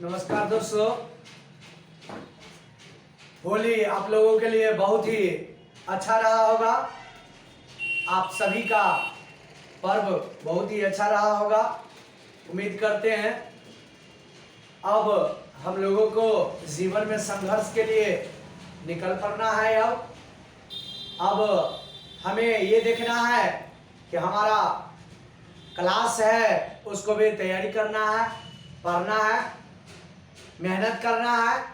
नमस्कार दोस्तों, होली आप लोगों के लिए बहुत ही अच्छा रहा होगा। आप सभी का पर्व बहुत ही अच्छा रहा होगा, उम्मीद करते हैं। अब हम लोगों को जीवन में संघर्ष के लिए निकल पड़ना है। अब हमें ये देखना है कि हमारा क्लास है उसको भी तैयारी करना है, पढ़ना है, मेहनत करना है।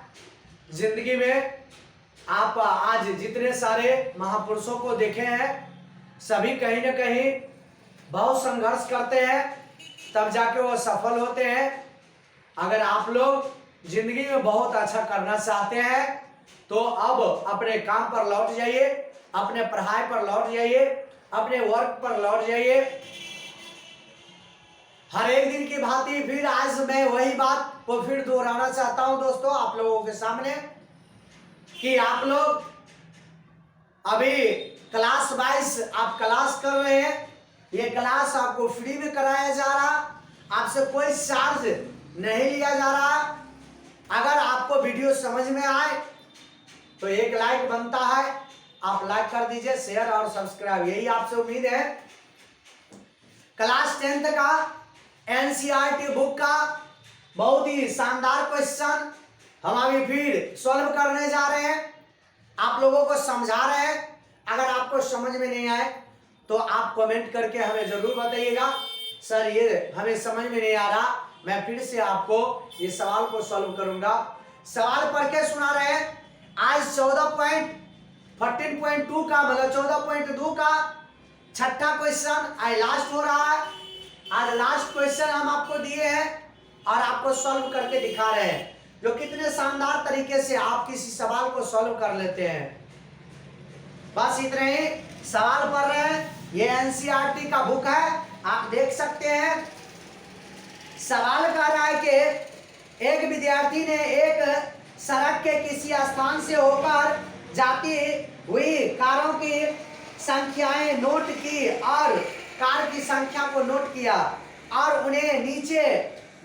जिंदगी में आप आज जितने सारे महापुरुषों को देखे हैं, सभी कहीं न कहीं बहुत संघर्ष करते हैं, तब जाके वो सफल होते हैं। अगर आप लोग जिंदगी में बहुत अच्छा करना चाहते हैं तो अब अपने काम पर लौट जाइए, अपने पढ़ाई पर लौट जाइए, अपने वर्क पर लौट जाइए। हर एक दिन की भांति फिर आज मैं वही बात को फिर दोहराना चाहता हूं दोस्तों आप लोगों के सामने कि आप लोग अभी क्लास 22 आप क्लास कर रहे हैं। ये क्लास आपको फ्री में कराया जा रहा, आपसे कोई चार्ज नहीं लिया जा रहा। अगर आपको वीडियो समझ में आए तो एक लाइक बनता है, आप लाइक कर दीजिए, शेयर और सब्सक्राइब, यही आपसे उम्मीद है। क्लास 10th का एनसीईआरटी बुक का बहुत ही शानदार क्वेश्चन हम अभी फिर सॉल्व करने जा रहे हैं, आप लोगों को समझा रहे हैं। अगर आपको समझ में नहीं आए तो आप कमेंट करके हमें जरूर बताइएगा, सर ये हमें समझ में नहीं आ रहा, मैं फिर से आपको ये सवाल को सॉल्व करूंगा। सवाल पढ़ के सुना रहे हैं। आज 14.2 का मतलब 14.2 का छठा क्वेश्चन आज लास्ट हो रहा है। आज लास्ट क्वेश्चन हम आपको दिए हैं और आपको सॉल्व करके दिखा रहे हैं, जो कितने शानदार तरीके से आप किसी सवाल को सॉल्व कर लेते हैं। बस इतने ही सवाल पढ़ रहे हैं। ये एनसीईआरटी का बुक है, आप देख सकते हैं। सवाल कह रहा है कि एक विद्यार्थी ने एक सड़क के किसी स्थान से होकर जाती हुई कारों की संख्याएं नोट की और कार की संख्या को नोट किया और उन्हें नीचे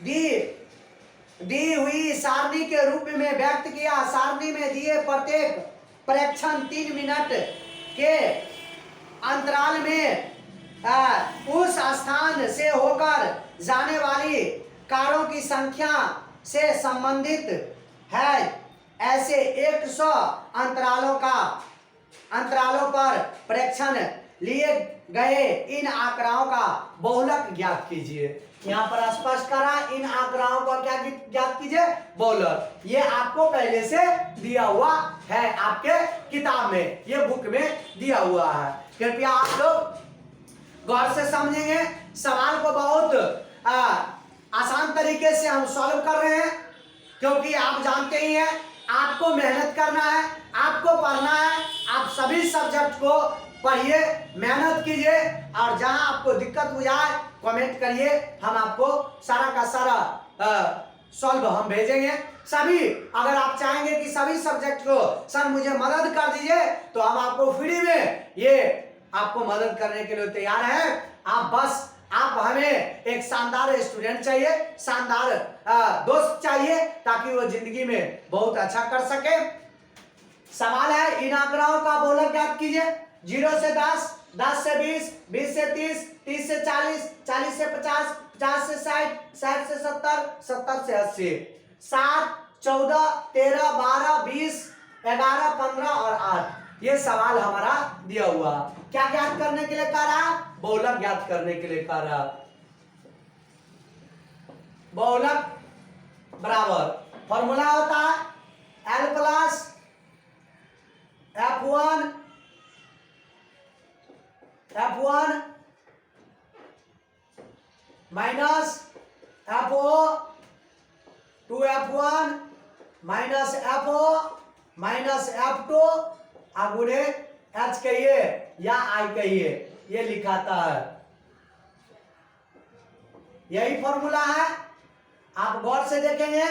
दी हुई सारणी के रूप में व्यक्त किया। सारणी में दिए प्रत्येक परीक्षण 3 मिनट के अंतराल में उस स्थान से होकर जाने वाली कारों की संख्या से संबंधित है। ऐसे 100 अंतरालों पर परीक्षण लिए गए इन आंकड़ों का बहुलक ज्ञात कीजिए। यहाँ पर स्पष्ट करा, इन आंकड़ों का क्या ज्ञात कीजिए, बहुलक। ये आपको पहले से दिया हुआ है, आपके किताब में, ये बुक में दिया हुआ है। कृपया आप लोग गौर से समझेंगे। सवाल को बहुत आसान तरीके से हम सॉल्व कर रहे हैं, क्योंकि आप जानते ही हैं आपको मेहनत करना है, आपको पढ़ना है। आप सभी सब्जेक्ट को पढ़िए, मेहनत कीजिए और जहां आपको दिक्कत हो जाए कमेंट करिए, हम आपको सारा का सारा सॉल्व हम भेजेंगे। सभी अगर आप चाहेंगे कि सभी सब्जेक्ट को सर मुझे मदद कर दीजिए तो हम आपको फ्री में ये आपको मदद करने के लिए तैयार है। आप हमें एक शानदार स्टूडेंट चाहिए, शानदार दोस्त चाहिए, ताकि वो जिंदगी में बहुत अच्छा कर सके। सवाल है, इन आंकड़ों का बहुलक ज्ञात कीजिए। 0 से 10, 10 से 20, 20 से 30, 30 से 40, 40 से 50, 50 से 60, 60 से 70, 70 से 80, 7, 14, 13, 12, 20, 11, 15 और 8। ये सवाल हमारा दिया हुआ, क्या ज्ञात करने के लिए कह रहा, बहुलक ज्ञात करने के लिए कह रहा। बहुलक बराबर फॉर्मूला होता है L plus F1 minus FO 2F1 minus FO minus F2 गुणे H कहिए या I कहिए, ये लिखाता है। यही फॉर्मूला है, आप गौर से देखेंगे,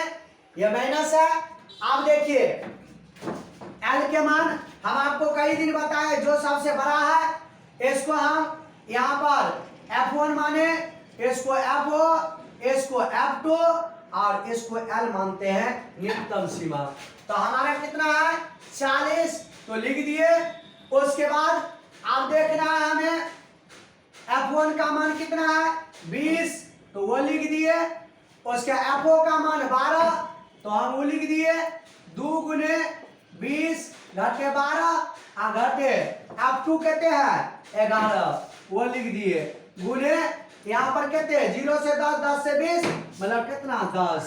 ये माइनस है। आप देखिए L के मान हम आपको कई दिन बताए, जो सबसे बड़ा है इसको हम यहाँ पर F1 माने, इसको FO, इसको F2 और इसको L मानते हैं न्यूनतम सीमा। तो हमारा कितना है 40, तो लिख दिए। उसके बाद आप देखना है हमें F1 का मान कितना है 20, तो वो लिख दिए। उसके FO का मान 12, तो हम वो लिख दिए। 2 गुने 20 घटे 12 घटे F2 कहते हैं 11, वो लिख दिए। गुने यहाँ पर कहते हैं 0 से 10, 10 से 20, मतलब कितना 10।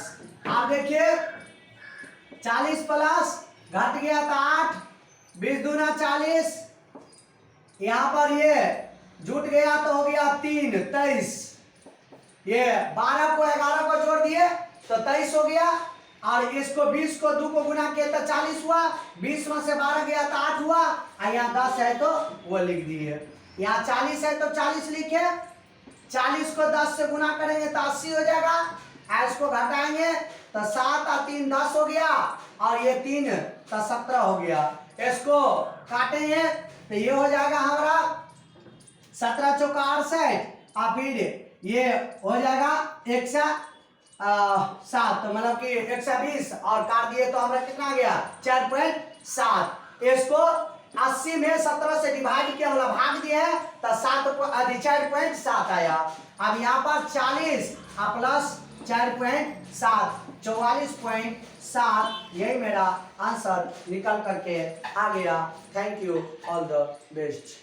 आप देखिए 40 प्लस घट गया था 8, 20 दूना 40, यहाँ पर ये जुट गया तो हो गया 3, 23। ये 12 को 11 को जोड़ दिए तो 23 हो गया, और इसको 20 को 2 को गुना किया तो 40 हुआ, 20 में से 12 गया तो 8 हुआ, और यहाँ 10 है तो वो लिख दिए। यहाँ 40 है तो 40 लिखे, 40 को 10 से गुना करेंगे तो 80 हो जाएगा, इसको घटाएंगे तो 7 और 3 10 हो गया, और ये 3 तो 17 हो गया। इसको काटेंगे तो ये हो जाएगा हमारा 17 चौका 68, और फिर ये हो जाएगा 107, तो मतलब कि 120, और काट दिए तो हमारा कितना आ गया 4.7। इसको 80 में 17 से डिवाइड किया, मतलब भाग दिया है तो 4.7 आया। अब यहाँ पर 40 प्लस 4.7 44.7, यही मेरा आंसर निकल करके आ गया। Thank you, all the best.